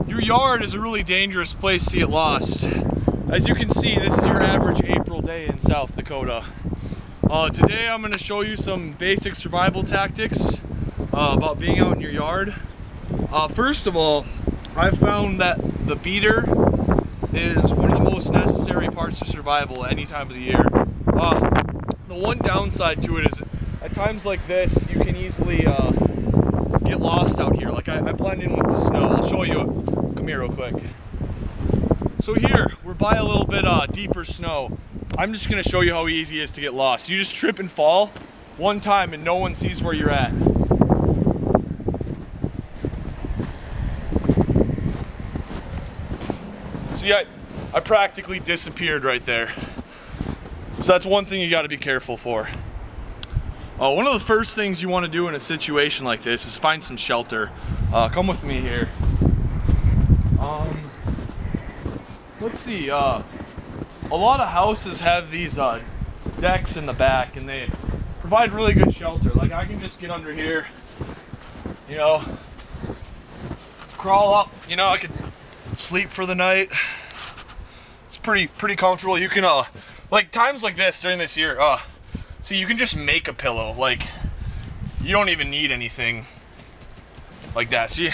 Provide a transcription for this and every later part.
Your yard is a really dangerous place to get lost. As you can see, this is your average April day in South Dakota. Today I'm going to show you some basic survival tactics about being out in your yard. First of all, I've found that the beater is one of the most necessary parts of survival at any time of the year. The one downside to it is at times like this, you can easily get lost out here. Like I blend in with the snow. I'll show you. Come here real quick. So here, we're by a little bit deeper snow. I'm just gonna show you how easy it is to get lost. You just trip and fall one time and no one sees where you're at. See, I practically disappeared right there. So that's one thing you gotta be careful for. One of the first things you wanna do in a situation like this is find some shelter. Come with me here. Let's see, a lot of houses have these decks in the back and they provide really good shelter. Like I can just get under here, you know, crawl up, you know, I could sleep for the night. It's pretty comfortable. You can, like times like this during this year, see, you can just make a pillow. Like, you don't even need anything like that. See?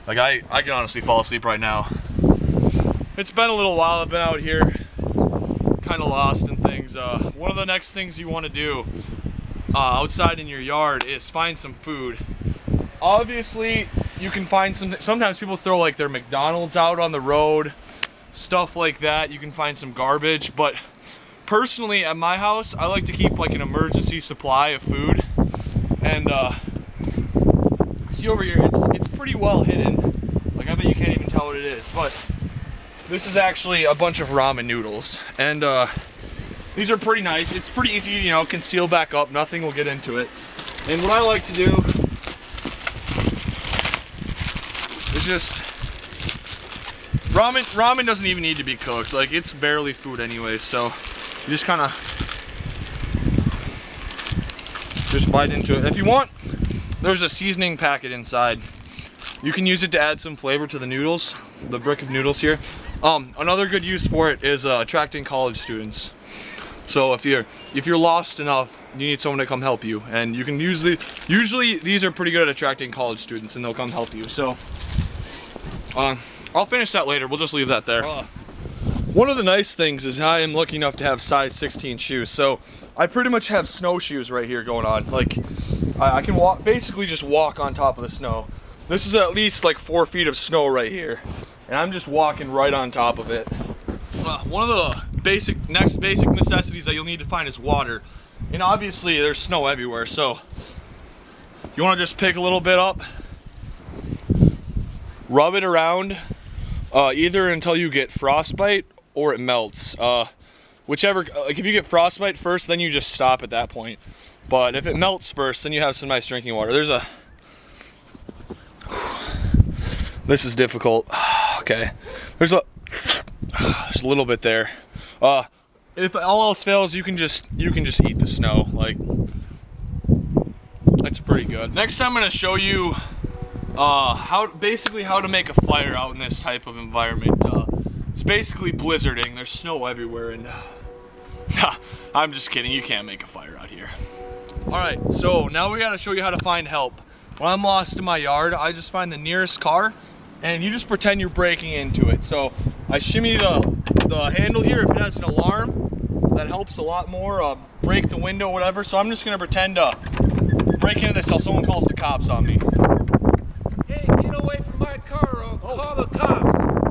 Like, I can honestly fall asleep right now. It's been a little while I've been out here, kind of lost in things. One of the next things you want to do outside in your yard is find some food. Obviously, you can find sometimes people throw like their McDonald's out on the road, stuff like that. You can find some garbage, but personally at my house, I like to keep like an emergency supply of food. And see over here, it's pretty well hidden. Like I bet you can't even tell what it is, but this is actually a bunch of ramen noodles. And these are pretty nice. It's pretty easy, you know, can seal back up, nothing will get into it. And what I like to do is just, ramen doesn't even need to be cooked. Like it's barely food anyway, so you just kind of just bite into it. If you want, there's a seasoning packet inside. You can use it to add some flavor to the noodles, the brick of noodles here. Another good use for it is attracting college students. So if you're lost enough, you need someone to come help you, and you can usually these are pretty good at attracting college students, and they'll come help you. So I'll finish that later. We'll just leave that there. One of the nice things is I am lucky enough to have size 16 shoes, so I pretty much have snowshoes right here going on. Like I can walk, basically just walk on top of the snow. This is at least like 4 feet of snow right here, and I'm just walking right on top of it. One of the next basic necessities that you'll need to find is water. And obviously there's snow everywhere, so you want to just pick a little bit up, rub it around, either until you get frostbite or it melts. Whichever, like if you get frostbite first, then you just stop at that point. But if it melts first, then you have some nice drinking water. This is difficult. Okay, there's a little bit there. If all else fails, you can just eat the snow. Like, that's pretty good. Next, I'm gonna show you basically how to make a fire out in this type of environment. It's basically blizzarding. There's snow everywhere, and I'm just kidding. You can't make a fire out here. All right, so now we gotta show you how to find help. When I'm lost in my yard, I just find the nearest car, and you just pretend you're breaking into it. So I shimmy the handle here. If it has an alarm, that helps a lot more. Break the window, whatever. So I'm just gonna pretend to break into this till someone calls the cops on me. Hey, get away from my car or I'll call the cops.